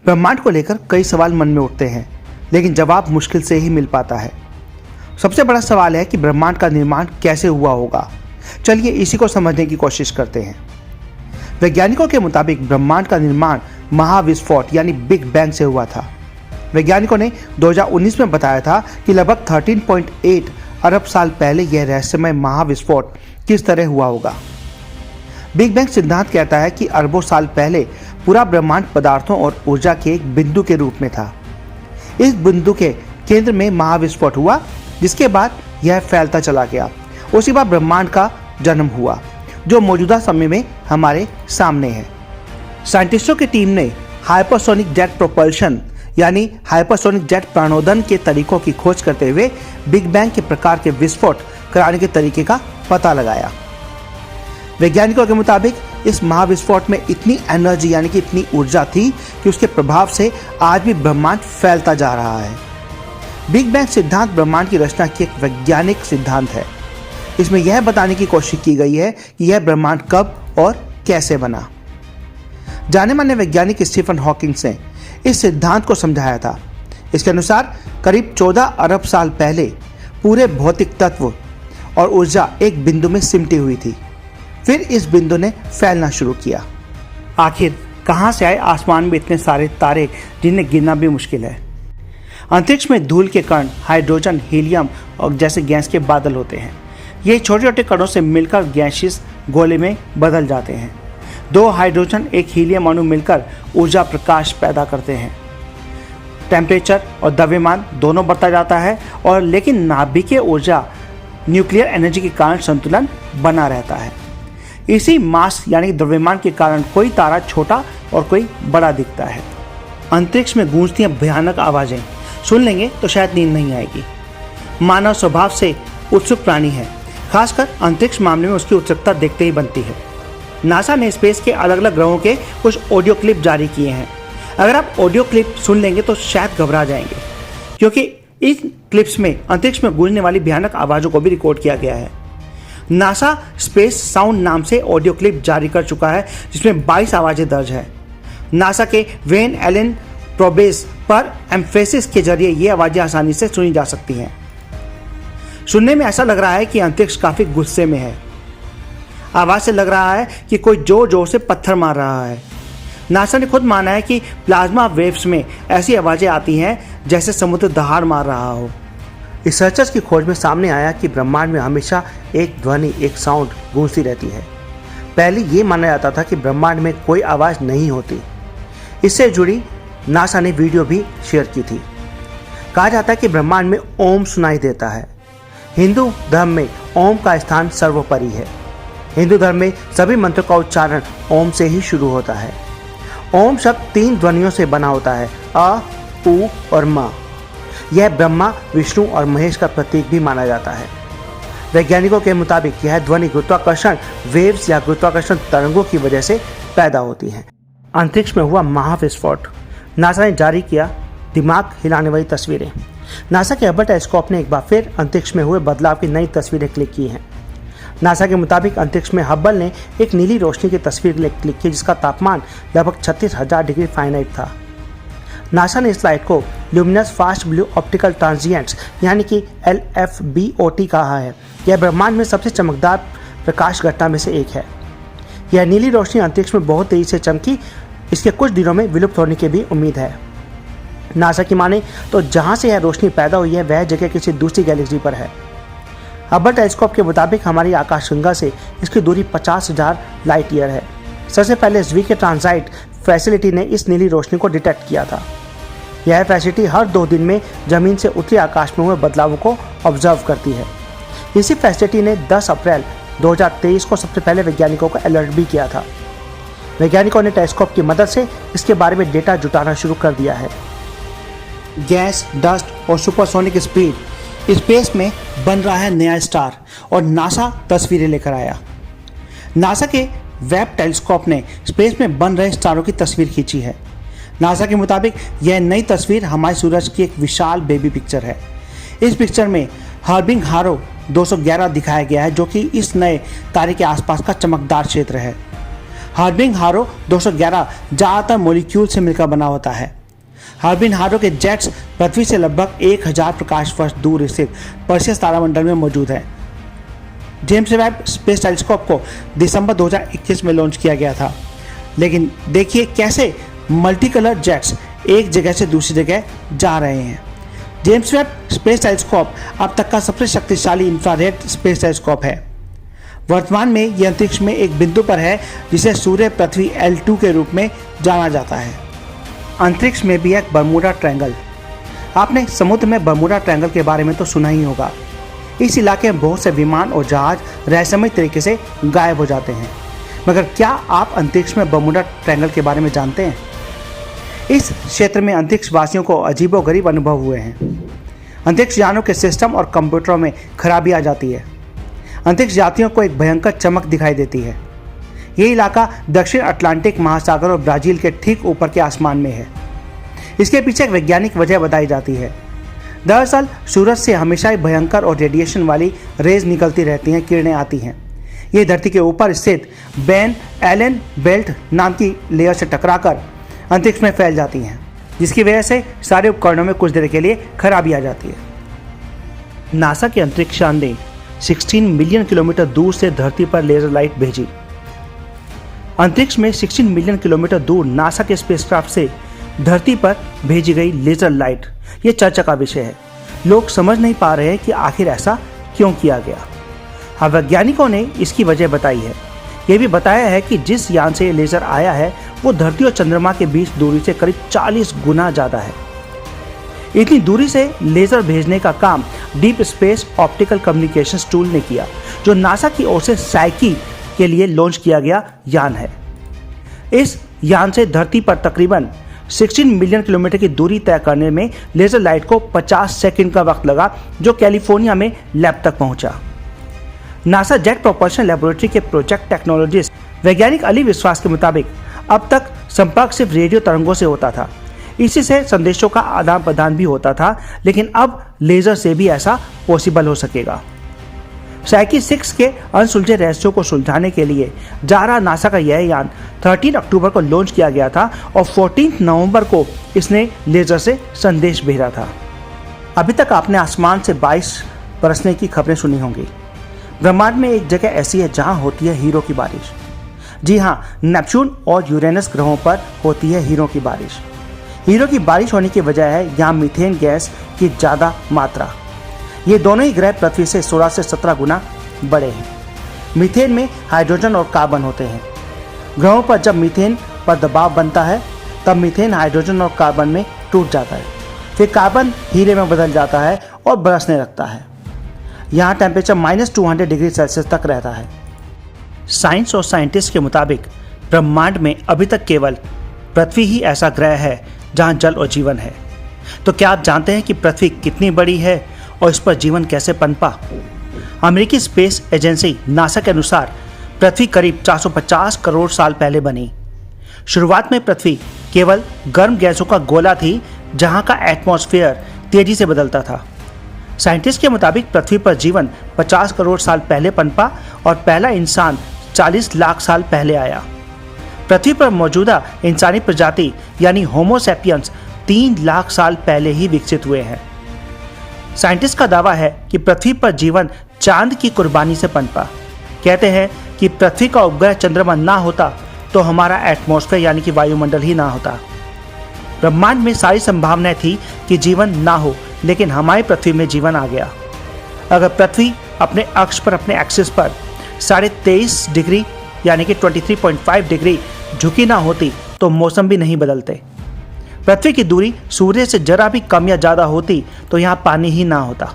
ब्रह्मांड को लेकर कई सवाल मन में उठते हैं, लेकिन जवाब मुश्किल से ही मिल पाता है। सबसे बड़ा सवाल है कि ब्रह्मांड का निर्माण कैसे हुआ होगा। चलिए इसी को समझने की कोशिश करते हैं। वैज्ञानिकों के मुताबिक ब्रह्मांड का निर्माण महाविस्फोट यानी बिग बैंग से हुआ था। वैज्ञानिकों ने 2019 में बताया था कि लगभग 13.8 अरब साल पहले यह रहस्यमय महाविस्फोट किस तरह हुआ होगा। बिग बैंग सिद्धांत कहता है कि अरबों साल पहले पूरा ब्रह्मांड पदार्थों और ऊर्जा के एक बिंदु के रूप में था। इस बिंदु के केंद्र में महाविस्फोट हुआ, जिसके बाद यह फैलता चला गया। उसी बार ब्रह्मांड का जन्म हुआ, जो मौजूदा समय में हमारे सामने है। साइंटिस्टों की टीम ने हाइपरसोनिक जेट प्रोपल्शन यानी हाइपरसोनिक जेट प्रणोदन के तरीकों की खोज करते हुए बिग बैंग के प्रकार के विस्फोट कराने के तरीके का पता लगाया। वैज्ञानिकों के मुताबिक इस महाविस्फोट में इतनी एनर्जी यानी कि इतनी ऊर्जा थी कि उसके प्रभाव से आज भी ब्रह्मांड फैलता जा रहा है। बिग बैंग सिद्धांत ब्रह्मांड की रचना की एक वैज्ञानिक सिद्धांत है। इसमें यह बताने की कोशिश की गई है कि यह ब्रह्मांड कब और कैसे बना। जाने माने वैज्ञानिक स्टीफन हॉकिंग ने इस सिद्धांत को समझाया था। इसके अनुसार करीब 14 अरब साल पहले पूरे भौतिक तत्व और ऊर्जा एक बिंदु में सिमटी हुई थी। फिर इस बिंदु ने फैलना शुरू किया। आखिर कहां से आए आसमान में इतने सारे तारे जिन्हें गिनना भी मुश्किल है। अंतरिक्ष में धूल के कण, हाइड्रोजन, हीलियम और जैसे गैस के बादल होते हैं। ये छोटे छोटे कणों से मिलकर गैसियस गोले में बदल जाते हैं। दो हाइड्रोजन एक हीलियम अणु मिलकर ऊर्जा प्रकाश पैदा करते हैं। टेम्परेचर और द्रव्यमान दोनों बढ़ता जाता है और लेकिन नाभिकीय ऊर्जा न्यूक्लियर एनर्जी के कारण संतुलन बना रहता है। इसी मास यानी द्रव्यमान के कारण कोई तारा छोटा और कोई बड़ा दिखता है। अंतरिक्ष में गूंजती हैं भयानक आवाज़ें, सुन लेंगे तो शायद नींद नहीं आएगी। मानव स्वभाव से उत्सुक प्राणी है, खासकर अंतरिक्ष मामले में उसकी उत्सुकता देखते ही बनती है। नासा ने स्पेस के अलग अलग ग्रहों के कुछ ऑडियो क्लिप जारी किए हैं। अगर आप ऑडियो क्लिप सुन लेंगे तो शायद घबरा जाएंगे, क्योंकि इन क्लिप्स में अंतरिक्ष में गूंजने वाली भयानक आवाज़ों को भी रिकॉर्ड किया गया है। नासा स्पेस साउंड नाम से ऑडियो क्लिप जारी कर चुका है, जिसमें 22 आवाज़ें दर्ज है। नासा के वेन एलन प्रोबेस पर एम्फेसिस के जरिए ये आवाज़ें आसानी से सुनी जा सकती हैं। सुनने में ऐसा लग रहा है कि अंतरिक्ष काफ़ी गुस्से में है। आवाज़ से लग रहा है कि कोई जोर जोर से पत्थर मार रहा है। नासा ने खुद माना है कि प्लाज्मा वेव्स में ऐसी आवाज़ें आती हैं जैसे समुद्र दहाड़ मार रहा हो। रिसर्चर्स की खोज में सामने आया कि ब्रह्मांड में हमेशा एक ध्वनि, एक साउंड गूंजती रहती है। पहले ये माना जाता था कि ब्रह्मांड में कोई आवाज़ नहीं होती। इससे जुड़ी नासा ने वीडियो भी शेयर की थी। कहा जाता है कि ब्रह्मांड में ओम सुनाई देता है। हिंदू धर्म में ओम का स्थान सर्वोपरि है। हिंदू धर्म में सभी मंत्रों का उच्चारण ओम से ही शुरू होता है। ओम शब्द 3 ध्वनियों से बना होता है, अ, उ और म। यह ब्रह्मा, विष्णु और महेश का प्रतीक भी माना जाता है। वैज्ञानिकों के मुताबिक यह ध्वनि गुरुत्वाकर्षण वेव्स या गुरुत्वाकर्षण तरंगों की वजह से पैदा होती है। अंतरिक्ष में हुआ महाविस्फोट। नासा ने जारी किया दिमाग हिलाने वाली तस्वीरें। नासा के हबल टेलीस्कोप ने एक बार फिर अंतरिक्ष में हुए बदलाव की नई तस्वीरें क्लिक की हैं। नासा के मुताबिक अंतरिक्ष में हबल ने एक नीली रोशनी की तस्वीर क्लिक की, जिसका तापमान लगभग 36,000 डिग्री फ़ारेनहाइट था। नासा ने इस लाइट को luminous fast blue optical transients यानी कि LFBOT कहा है। यह ब्रह्मांड में सबसे चमकदार प्रकाश घटना में से एक है। यह नीली रोशनी अंतरिक्ष में बहुत तेजी से चमकी। इसके कुछ दिनों में विलुप्त होने की भी उम्मीद है। नासा की माने तो जहां से यह रोशनी पैदा हुई है वह जगह किसी दूसरी गैलेक्सी पर है। हबल टेलीस्कोप के मुताबिक हमारी आकाशगंगा से इसकी दूरी 50,000 लाइट ईयर है। सबसे पहले ज़्वीके ट्रांसाइट फैसिलिटी ने इस नीली रोशनी को डिटेक्ट किया था। यह फैसिलिटी हर 2 दिन में जमीन से उत्तरी आकाश में हुए बदलावों को ऑब्जर्व करती है। इसी फैसिलिटी ने 10 अप्रैल 2023 को सबसे पहले वैज्ञानिकों को अलर्ट भी किया था। वैज्ञानिकों ने टेलीस्कोप की मदद से इसके बारे में डेटा जुटाना शुरू कर दिया है। गैस, डस्ट और सुपरसोनिक स्पीड, स्पेस में बन रहा है नया स्टार और नासा तस्वीरें लेकर आया। नासा के वेब टेलीस्कोप ने स्पेस में बन रहे स्टारों की तस्वीर खींची है। नासा के मुताबिक यह नई तस्वीर हमारे सूरज की एक विशाल बेबी पिक्चर है। इस पिक्चर में हर्बिंग हारो 211 दिखाया गया है, जो कि इस नए तारे के आसपास का चमकदार क्षेत्र है। हार्बिन हारो 211 ज़्यादातर मॉलिक्यूल से मिलकर बना होता है। हार्बिन हारो के जेट्स पृथ्वी से लगभग 1000 प्रकाश वर्ष दूर स्थित पर्सियस तारामंडल में मौजूद है। जेम्स वेब स्पेस टेलीस्कोप को दिसंबर 2021 में लॉन्च किया गया था। लेकिन देखिए कैसे मल्टी कलर जेट्स एक जगह से दूसरी जगह जा रहे हैं। जेम्स वेब स्पेस टेलीस्कोप अब तक का सबसे शक्तिशाली इंफ्रारेड स्पेस टेलीस्कोप है। वर्तमान में यह अंतरिक्ष में एक बिंदु पर है जिसे सूर्य पृथ्वी L2 के रूप में जाना जाता है। अंतरिक्ष में भी एक बर्मुडा ट्रायंगल। आपने समुद्र में बर्मुडा ट्रायंगल के बारे में तो सुना ही होगा। इस इलाके में बहुत से विमान और जहाज रहस्यमय तरीके से गायब हो जाते हैं। मगर क्या आप अंतरिक्ष में बर्मुडा ट्रायंगल के बारे में जानते हैं? इस क्षेत्र में अंतरिक्ष वासियों को अजीबोगरीब अनुभव हुए हैं। अंतरिक्ष यानों के सिस्टम और कंप्यूटरों में खराबी आ जाती है। अंतरिक्ष यात्रियों को एक भयंकर चमक दिखाई देती है। ये इलाका दक्षिण अटलांटिक महासागर और ब्राज़ील के ठीक ऊपर के आसमान में है। इसके पीछे एक वैज्ञानिक वजह बताई जाती है। दरअसल सूरज से हमेशा ही भयंकर और रेडिएशन वाली रेज निकलती रहती हैं, किरणें आती हैं। ये धरती के ऊपर स्थित वैन एलन बेल्ट नाम की लेयर से टकराकर अंतरिक्ष में फैल जाती हैं, जिसकी वजह से सारे उपकरणों में कुछ देर के लिए खराबी आ जाती है। नासा के अंतरिक्ष यान ने 16 मिलियन किलोमीटर दूर से धरती पर लेजर लाइट भेजी। अंतरिक्ष में 16 मिलियन किलोमीटर दूर नासा के स्पेसक्राफ्ट से धरती पर भेजी गई लेजर लाइट ये चर्चा का विषय है। लोग समझ नहीं पा रहे हैं कि आखिर ऐसा क्यों किया गया। हाँ, वैज्ञानिकों ने इसकी वजह बताई है। यह भी बताया है कि जिस यान से ये लेजर आया है वो धरती और चंद्रमा के बीच दूरी से करीब 40 गुना ज़्यादा है। इतनी दूरी से लेजर भेजने का काम deep space optical communications tool ने किया, जो नासा की ओर से साइकी के लिए लॉन्च किया गया यान है। इस यान से धरती पर तकरीबन 16 मिलियन किलोमीटर की दूरी तय करने में लेजर लाइट को 50 सेकंड का वक्त लगा, जो कैलिफोर्निया में लैब तक पहुंचा। नासा जेट प्रोपल्शन लेबोरेटरी के प्रोजेक्ट टेक्नोलॉजिस्ट वैज्ञानिक अली विश्वास के मुताबिक अब तक संपर्क सिर्फ रेडियो तरंगों से होता था। इसी से संदेशों का आदान प्रदान भी होता था, लेकिन अब लेजर से भी ऐसा पॉसिबल हो सकेगा। साइकी 6 के अनसुलझे रहस्यों को सुलझाने के लिए जा रहा नासा का यह यान 13 अक्टूबर को लॉन्च किया गया था और 14 नवंबर को इसने लेजर से संदेश भेजा था। अभी तक आपने आसमान से 22 बरसने की खबरें सुनी होंगी। ब्रह्मांड में एक जगह ऐसी है जहां होती है हीरो की बारिश। जी हाँ, नेपच्यून और यूरेनस ग्रहों पर होती है हीरो की बारिश। हीरो की बारिश होने की वजह है यहाँ मीथेन गैस की ज़्यादा मात्रा। ये दोनों ही ग्रह पृथ्वी से 16 से 17 गुना बड़े हैं। मीथेन में हाइड्रोजन और कार्बन होते हैं। ग्रहों पर जब मीथेन पर दबाव बनता है तब मीथेन हाइड्रोजन और कार्बन में टूट जाता है। फिर कार्बन हीरे में बदल जाता है और बरसने लगता है। यहाँ टेम्परेचर -200 डिग्री सेल्सियस तक रहता है। साइंस और साइंटिस्ट के मुताबिक ब्रह्मांड में अभी तक केवल पृथ्वी ही ऐसा ग्रह है जहाँ जल और जीवन है। तो क्या आप जानते हैं कि पृथ्वी कितनी बड़ी है और इस पर जीवन कैसे पनपा? अमेरिकी स्पेस एजेंसी नासा के अनुसार पृथ्वी करीब 450 करोड़ साल पहले बनी। शुरुआत में पृथ्वी केवल गर्म गैसों का गोला थी, जहाँ का एटमॉस्फेयर तेजी से बदलता था। साइंटिस्ट के मुताबिक पृथ्वी पर जीवन 50 करोड़ साल पहले पनपा और पहला इंसान 40 लाख साल पहले आया। पृथ्वी पर मौजूदा इंसानी प्रजाति यानी होमो सैपियंस 3 लाख साल पहले ही विकसित हुए हैं। साइंटिस्ट का दावा है कि पृथ्वी पर जीवन चांद की कुर्बानी से पनपा। कहते हैं कि पृथ्वी का उपग्रह चंद्रमा ना होता तो हमारा एटमॉस्फेयर यानी कि वायुमंडल ही ना होता। ब्रह्मांड में सारी संभावनाएं थी कि जीवन ना हो, लेकिन हमारी पृथ्वी में जीवन आ गया। अगर पृथ्वी अपने अक्ष पर अपने एक्सिस पर 23.5 डिग्री यानी कि 23.5 डिग्री झुकी ना होती तो मौसम भी नहीं बदलते। पृथ्वी की दूरी सूर्य से जरा भी कम या ज़्यादा होती तो यहाँ पानी ही ना होता।